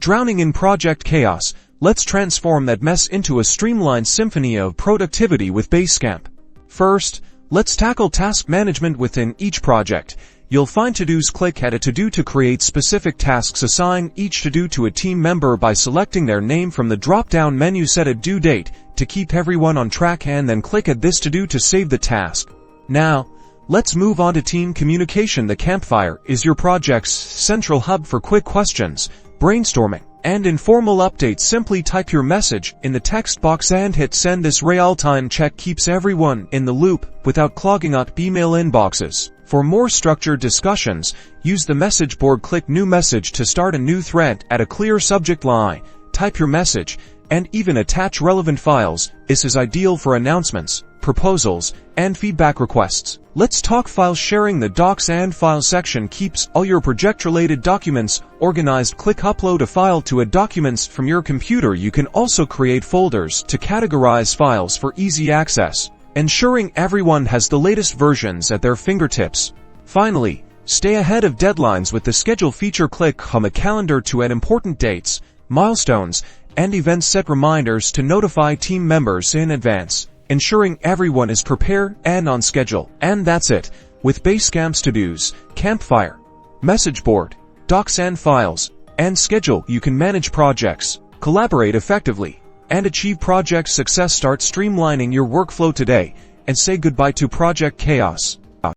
Drowning in project chaos, let's transform that mess into a streamlined symphony of productivity with Basecamp. First, let's tackle task management within each project. You'll find to-dos. Click Add a to-do to create specific tasks. Assign each to-do to a team member by selecting their name from the drop-down menu. Set a due date to keep everyone on track, and then click Add this to-do to save the task. Now, let's move on to team communication. The campfire is your project's central hub for quick questions, brainstorming, and informal updates. Simply type your message in the text box and hit send. This real-time check keeps everyone in the loop without clogging up email inboxes. For more structured discussions, use the message board. Click New Message to start a new thread. Add a clear subject line, type your message, and even attach relevant files. This is ideal for announcements, proposals, and feedback requests. Let's talk file sharing. The Docs and File section keeps all your project-related documents organized. Click Upload a file to a documents from your computer. You can also create folders to categorize files for easy access, ensuring everyone has the latest versions at their fingertips. Finally, stay ahead of deadlines with the Schedule feature. Click on the calendar to add important dates, milestones, and events. Set reminders to notify team members in advance, ensuring everyone is prepared and on schedule. And that's it. With Basecamp's to-dos, campfire, message board, docs and files, and schedule, you can manage projects, collaborate effectively, and achieve project success. Start streamlining your workflow today and say goodbye to project chaos.